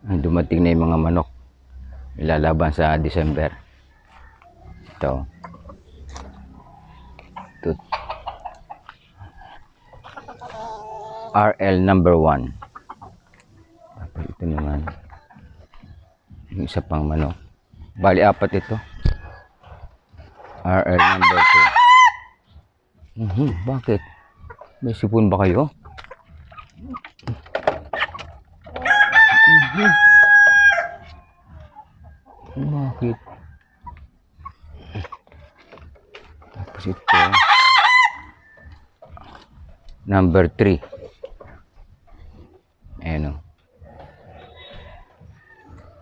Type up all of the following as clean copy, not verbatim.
Dumating na yung mga manok. Ilalaban sa December. Ito. RL number 1. Tapos ito naman. Yung isa pang manok. Bali, 4 ito. RL number 2. Bakit? May sipon ba kayo? Bakit? Tapos ito. Number 3. Ayan o.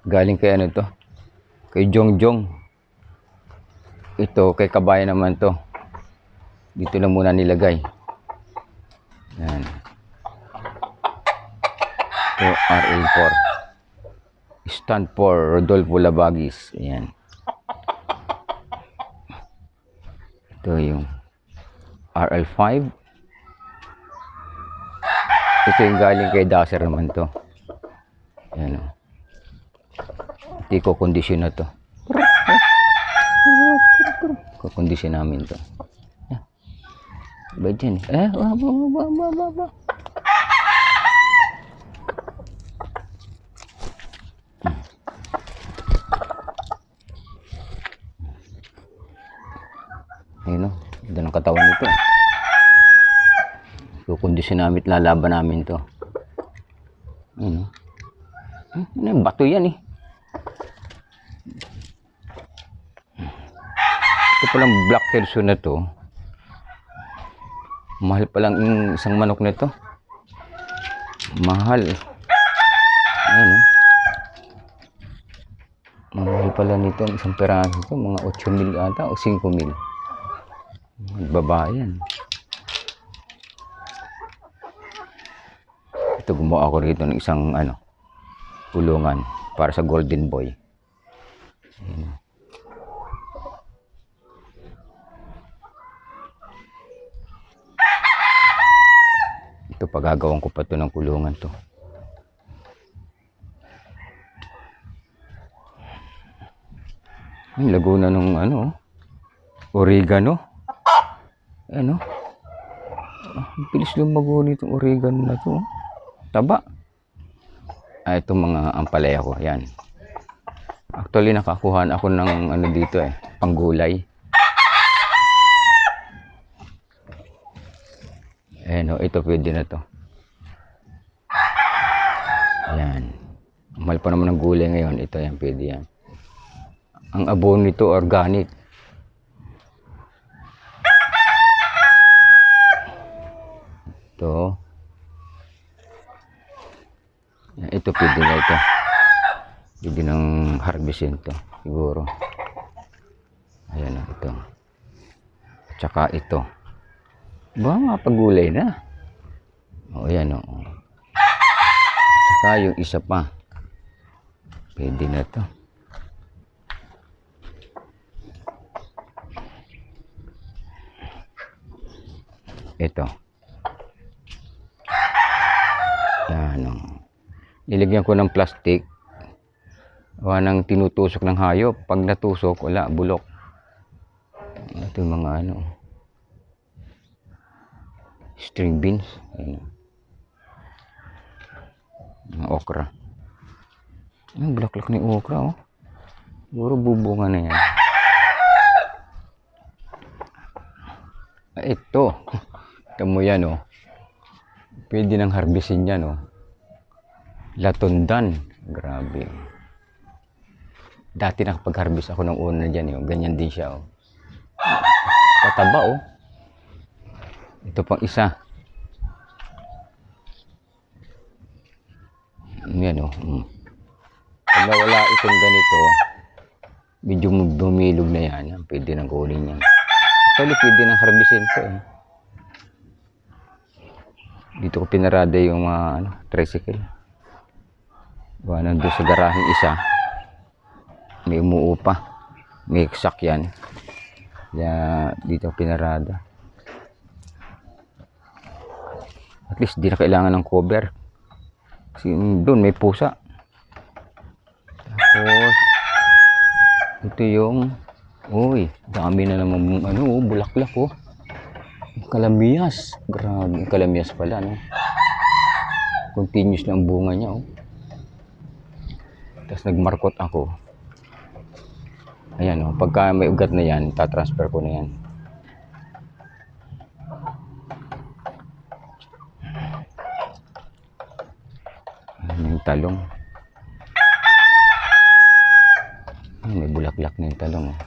Galing kay ano to? Kay Jongjong. Ito, kay kabayan naman to. Dito lang muna nilagay. Yan. Ito, RL4. Stand for Rodolfo Labagis. Ayan. Ito yung RL5. Ito yung galing kay Daser naman to. Ayan o. Hindi ko kondisyon na to. Kondisyon namin to. Ba dyan? Ba. Ayun o. Ganda ng katawan nito. Kondisyon namin, lalaban namin to. Ayun o. Ano, bato yan eh. Ito palang black Kelso na to. Mahal palang yung isang manok na to. Mahal. Ayun o. Mahal pala nito ang isang peraso ito. Mga 8 mil ata o 5 mil. Babae yan. Ito, gumawa ako rito ng isang kulungan para sa golden boy. Ayan. Ito, pagagawan ko pa ito ng kulungan to. Ang laguna ng oregano. Ano? Ang bilis lumago nitong oregano na to. Taba. Itong mga ampalaya ko. Yan. Actually, nakakuhaan ako ng dito panggulay. Ayan o, ito pwede na to. Ayan. Mahal pa naman ng gulay ngayon. Ito yan, pwede yan. Ang abono nito, organic. Ito. Ito pwede na ito. Pwede ng harvestin to. Siguro. Ayan o, ito. Tsaka ito. Ba, mga pagulay na. O, yan o. Tsaka yung isa pa. Pwede na to. Ito. Yan o. Nilagyan ko ng plastic. Wala nang tinutusok ng hayop. Pag natusok, wala, bulok. Ito yung mga string beans. Ayan. Mga okra. Ang bulaklak ni okra, oh. Siguro bubunga na yan. Ito. Ito mo yan, oh. Pwede nang harbisin yan, oh. Latundan. Grabe. Dati nakapag-harvest ako ng una dyan, oh. Ganyan din siya, oh. Pataba, oh. Ito pang isa. Yan, oh. Pag nawala itong ganito, medyo bumilog na yan. Pwede nang kunin yan. Actually, pwede nang harbisin ito, eh. Dito ko pinarada yung mga tricycle. Nandun sa garaheng isa. May umuo pa. May sakyan. Kaya dito ko pinarada. At least di na kailangan ng cover. Kasi doon may pusa. Tapos, ito yung, uy, dami na naman, ano, bulaklak, oh. Kalamias. Grabe, kalamias pala, no? Continuous na ang bunga niya, oh. Tapos nagmarkot ako. Ayan, oh. Pagka may ugat na yan, tatransfer ko na yan. Ayan yung talong. Ay, may bulaklak na yung talong, oh.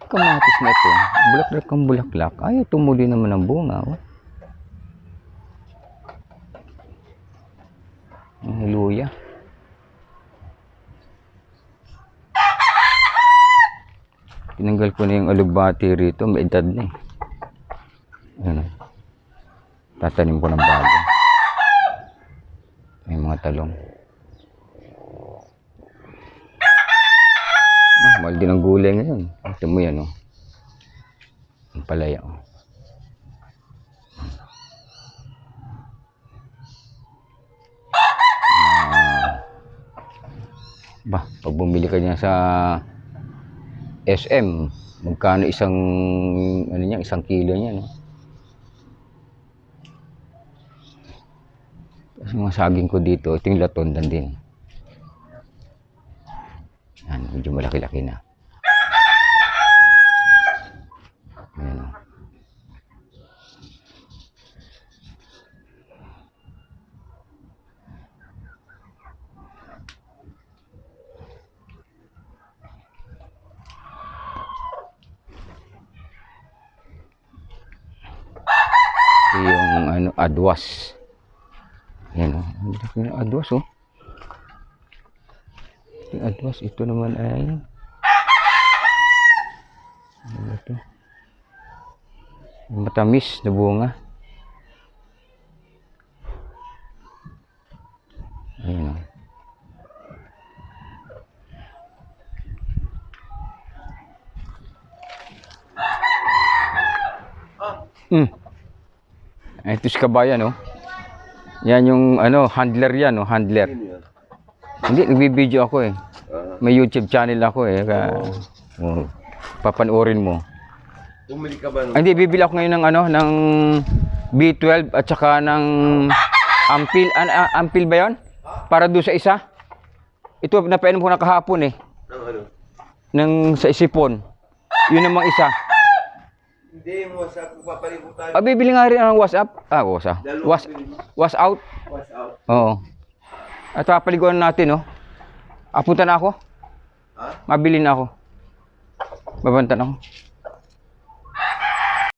Kamatis na ito. Bulaklak ang bulaklak. Ay, tumuli naman ang bunga, oh. Hallelujah. Tinanggal ko na yung alugbati rito. May edad na eh. Ayan, oh. Tatanim ko ng bago. May mga talong. Mahal din ang gulay ngayon. Ito mo yan, oh. Ang palaya, oh. Pag bumili ka niya sa SM, magkano isang, ano niya, isang kilo niya, no? Tapos mga saging ko dito, ito yung latondan din. Yan, medyo malaki-laki na. Ayan, oh. Ito yung ano, adwas. Ayan, oh. Ang laki ng adwas, oh. Yung adwas, ito naman ay ano ito? Matamis na bunga. Ayan, oh. Ito si kabayan, oh. Yan yung ano, handler yan, oh, handler. Hindi, nagbibideo ako eh. May YouTube channel ako eh. Oh, papanoorin mo. Bumili ka ba? Hindi, bibili ako ngayon ng ano, ng B12 at saka ng Ampil. Ampil ba yun? Para doon sa isa. Ito, napainom ko na kahapon eh. Ng ano? Ng sa isipon. Yun namang isa. Hindi mo sa papalibutan. Bibili nga rin ng WhatsApp. WhatsApp. Was out. Was out. Oo. At papaliguan natin, oh. Apunta na ako. Ha? Mabili na ako. Babanta na ako.